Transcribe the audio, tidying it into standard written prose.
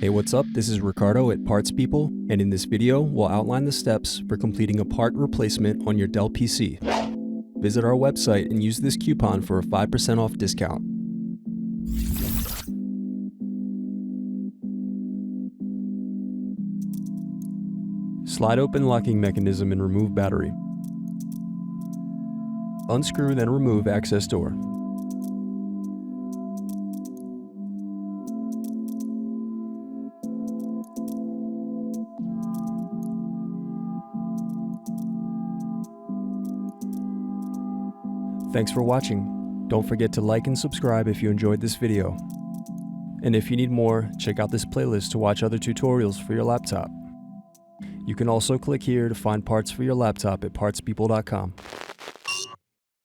Hey, what's up? This is Ricardo at Parts People, and in this video, we'll outline the steps for completing a part replacement on your Dell PC. Visit our website and use this coupon for a 5% off discount. Slide open locking mechanism and remove battery. Unscrew, then remove access door. Thanks for watching. Don't forget to like and subscribe if you enjoyed this video. And if you need more, check out this playlist to watch other tutorials for your laptop. You can also click here to find parts for your laptop at partspeople.com.